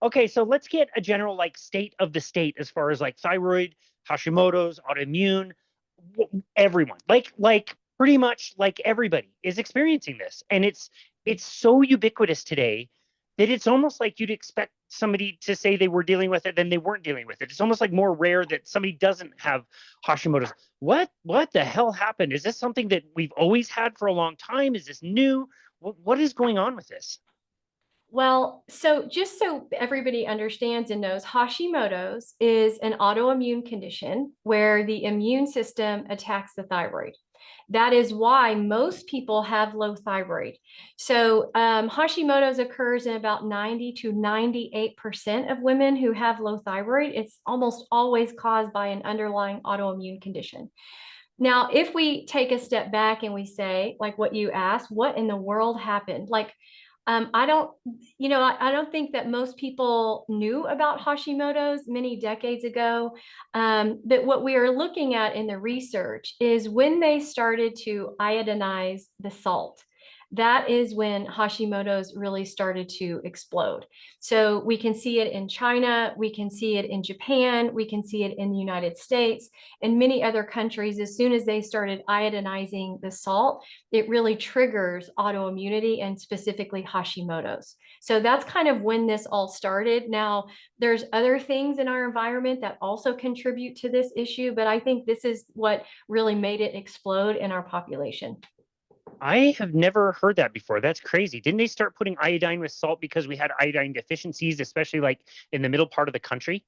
Okay, so let's get a general like state of the state as far as like thyroid, Hashimoto's, autoimmune, everyone. Like pretty much like everybody is experiencing this. And it's so ubiquitous today that it's almost like you'd expect somebody to say they were dealing with it than they weren't dealing with it. It's almost like more rare that somebody doesn't have Hashimoto's. What the hell happened? Is this something that we've always had for a long time? Is this new? What is going on with this? Well, so just so everybody understands and knows, Hashimoto's is an autoimmune condition where the immune system attacks the thyroid. That is why most people have low thyroid. So Hashimoto's occurs in about 90 to 98% of women who have low thyroid. It's almost always caused by an underlying autoimmune condition. Now, if we take a step back and we say, like what you asked, what in the world happened? Like, I don't, I don't think that most people knew about Hashimoto's many decades ago. But what we are looking at in the research is when they started to iodinize the salt. That is when Hashimoto's really started to explode. So we can see it in China, we can see it in Japan, we can see it in the United States, and many other countries. As soon as they started iodinizing the salt, it really triggers autoimmunity and specifically Hashimoto's. So that's kind of when this all started. Now, there's other things in our environment that also contribute to this issue, but I think this is what really made it explode in our population. I have never heard that before. That's crazy. Didn't they start putting iodine with salt because we had iodine deficiencies, especially like in the middle part of the country?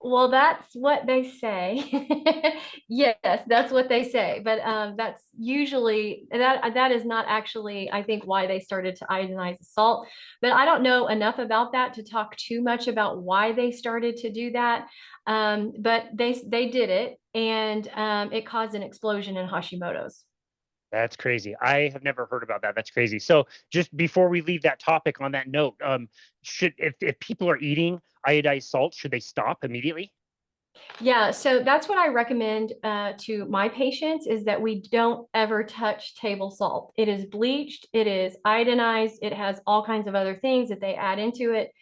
Well, that's what they say. Yes, that's what they say. But that's usually that is not actually, I think, why they started to iodinize the salt. But I don't know enough about that to talk too much about why they started to do that. But they did it, and it caused an explosion in Hashimoto's. That's crazy. I have never heard about that. That's crazy. So just before we leave that topic on that note, should if people are eating iodized salt, should they stop immediately? Yeah, so that's what I recommend to my patients is that we don't ever touch table salt. It is bleached, it is iodinized, it has all kinds of other things that they add into it.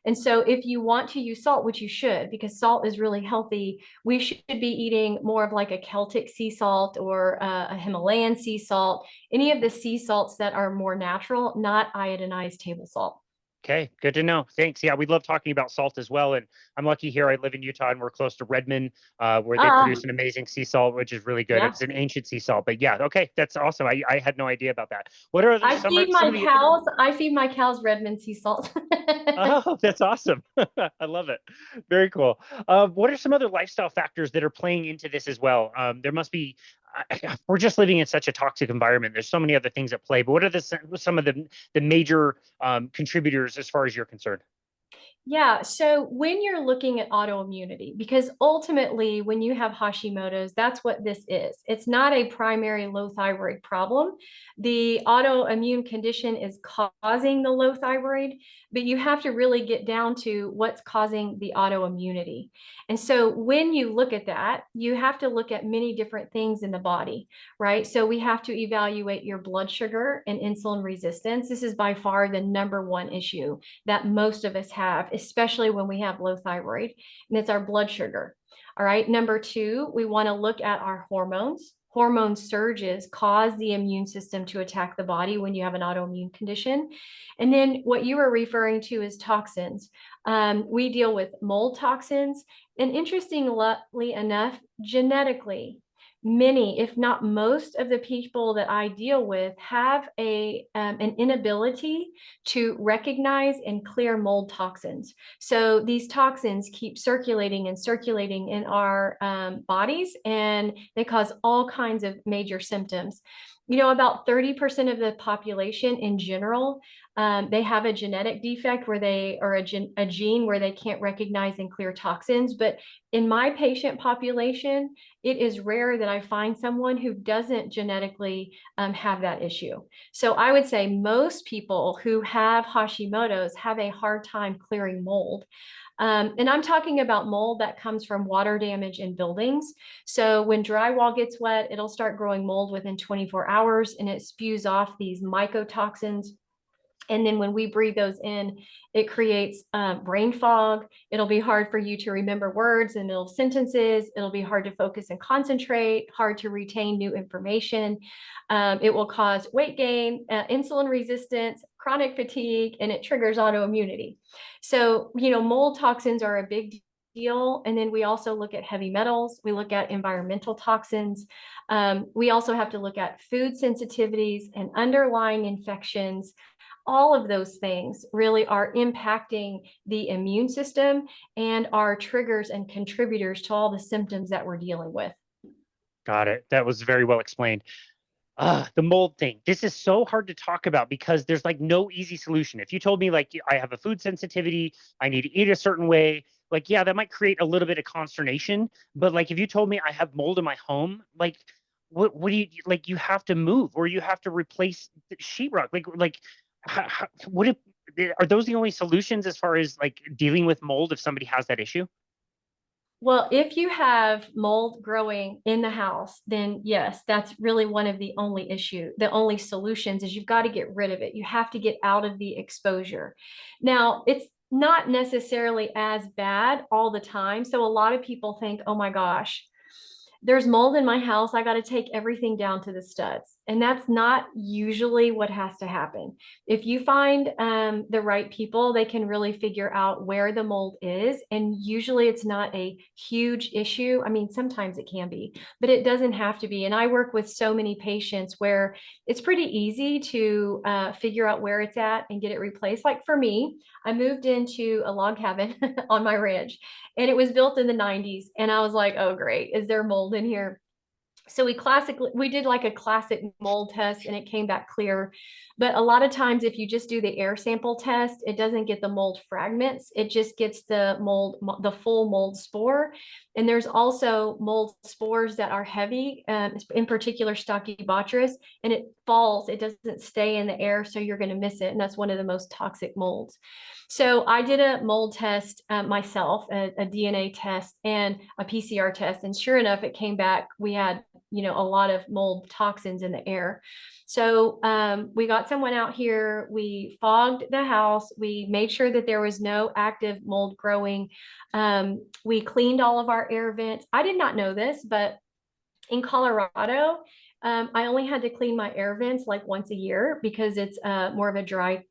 And so if you want to use salt, which you should, because salt is really healthy, we should be eating more of like a Celtic sea salt or a Himalayan sea salt, any of the sea salts that are more natural, not iodinized table salt. Okay, good to know. Thanks. Yeah, we love talking about salt as well. And I'm lucky here. I live in Utah and we're close to Redmond, where they Ah, produce an amazing sea salt, which is really good. yeah. It's an ancient sea salt, but yeah, okay, that's awesome. I had no idea about that. What are some of the I feed my cows Redmond sea salt. Oh, that's awesome. I love it. Very cool. What are some other lifestyle factors that are playing into this as well? There must be, we're just living in such a toxic environment. There's so many other things at play, but what are some of the major contributors as far as you're concerned? Yeah, so when you're looking at autoimmunity, because ultimately when you have Hashimoto's, that's what this is. It's not a primary low thyroid problem. The autoimmune condition is causing the low thyroid, but you have to really get down to what's causing the autoimmunity. And so when you look at that, you have to look at many different things in the body, right? So we have to evaluate your blood sugar and insulin resistance. This is by far the number one issue that most of us have, especially when we have low thyroid, and it's our blood sugar. All right. Number two, we want to look at our hormones. Hormone surges cause the immune system to attack the body when you have an autoimmune condition. And then what you were referring to is toxins. We deal with mold toxins. And interestingly enough, genetically, many, if not most of the people that I deal with have an inability to recognize and clear mold toxins. So these toxins keep circulating and circulating in our bodies, and they cause all kinds of major symptoms. You know, about 30% of the population in general, they have a genetic defect where they, or a gene where they can't recognize and clear toxins. But in my patient population, it is rare that I find someone who doesn't genetically have that issue. So I would say most people who have Hashimoto's have a hard time clearing mold. And I'm talking about mold that comes from water damage in buildings. So when drywall gets wet, it'll start growing mold within 24 hours and it spews off these mycotoxins. And then when we breathe those in, it creates brain fog. It'll be hard for you to remember words in the middle of sentences. It'll be hard to focus and concentrate, hard to retain new information. It will cause weight gain, insulin resistance, chronic fatigue, and it triggers autoimmunity. So, mold toxins are a big deal. And then we also look at heavy metals. We look at environmental toxins. We also have to look at food sensitivities and underlying infections. All of those things really are impacting the immune system and are triggers and contributors to all the symptoms that we're dealing with. Got it. That was very well explained. The mold thing. This is so hard to talk about because there's like no easy solution. If you told me like I have a food sensitivity, I need to eat a certain way, like yeah, that might create a little bit of consternation. But like if you told me I have mold in my home, like what do you like? You have to move or you have to replace the sheetrock. Like what if are those the only solutions as far as like dealing with mold if somebody has that issue? Well, if you have mold growing in the house, then yes, that's really one of the only solutions is you've got to get rid of it. You have to get out of the exposure. Now, it's not necessarily as bad all the time. So a lot of people think, oh my gosh, there's mold in my house. I got to take everything down to the studs. And that's not usually what has to happen. If you find the right people, they can really figure out where the mold is. And usually it's not a huge issue. I mean, sometimes it can be, but it doesn't have to be. And I work with so many patients where it's pretty easy to figure out where it's at and get it replaced. Like for me, I moved into a log cabin on my ranch and it was built in the 90s. And I was like, oh, great. Is there mold in here? So we did like a classic mold test and it came back clear. But a lot of times, if you just do the air sample test, it doesn't get the mold fragments. It just gets the full mold spore. And there's also mold spores that are heavy, in particular Stachybotrys, and it falls. It doesn't stay in the air, so you're going to miss it. And that's one of the most toxic molds. So I did a mold test myself, a DNA test and a PCR test. And sure enough, it came back. We had, a lot of mold toxins in the air. So we got someone out here. We fogged the house. We made sure that there was no active mold growing. We cleaned all of our air vents. I did not know this, but in Colorado, I only had to clean my air vents like once a year because it's more of a dry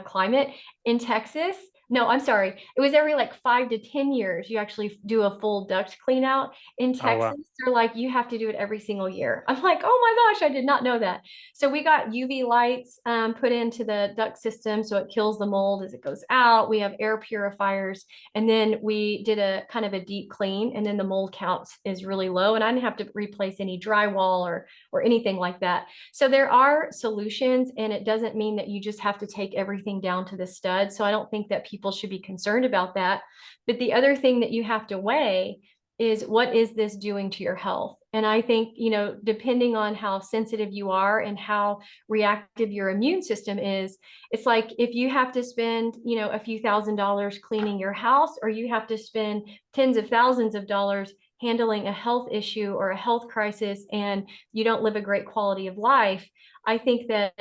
climate. In Texas, no, I'm sorry, it was every like 5 to 10 years. You actually do a full duct clean out. In Oh, Texas, they're like, you have to do it every single year. I'm like, oh my gosh, I did not know that. So we got UV lights put into the duct system so it kills the mold as it goes out. We have air purifiers. And then we did a kind of a deep clean, and then the mold count is really low. And I didn't have to replace any drywall or anything like that. So there are solutions, and it doesn't mean that you just have to take everything down to the stud. So I don't think that people should be concerned about that. But the other thing that you have to weigh is what is this doing to your health? And I think, depending on how sensitive you are and how reactive your immune system is, it's like if you have to spend, a few $1,000s cleaning your house, or you have to spend tens of thousands of dollars handling a health issue or a health crisis, and you don't live a great quality of life. I think that,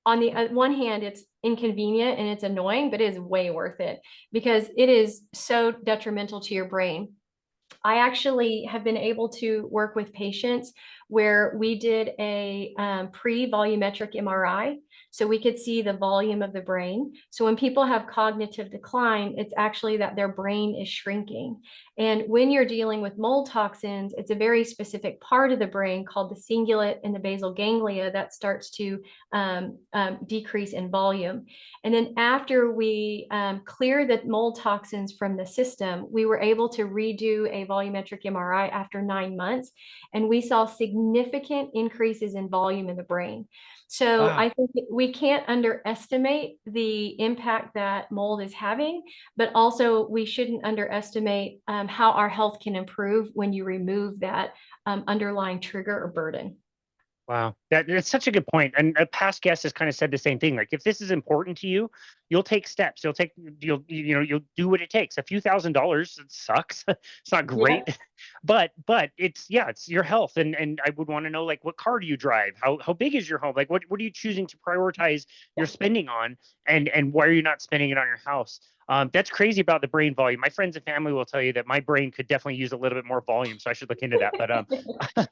on the one hand, it's inconvenient and it's annoying, but it is way worth it because it is so detrimental to your brain. I actually have been able to work with patients where we did a pre-volumetric MRI so we could see the volume of the brain. So when people have cognitive decline, it's actually that their brain is shrinking. And when you're dealing with mold toxins, it's a very specific part of the brain called the cingulate and the basal ganglia that starts to decrease in volume. And then after we clear the mold toxins from the system, we were able to redo a volumetric MRI after 9 months, and we saw significant increases in volume in the brain. So wow. I think we can't underestimate the impact that mold is having, but also we shouldn't underestimate how our health can improve when you remove that underlying trigger or burden. Wow, that's such a good point. And a past guest has kind of said the same thing. Like, if this is important to you, you'll take steps. You'll do what it takes. A few $1,000s, it sucks. It's not Yeah. great, but it's, yeah, it's your health. And I would want to know, like, what car do you drive? How big is your home? Like, what are you choosing to prioritize your spending on? And why are you not spending it on your house? That's crazy about the brain volume. My friends and family will tell you that my brain could definitely use a little bit more volume, so I should look into that. But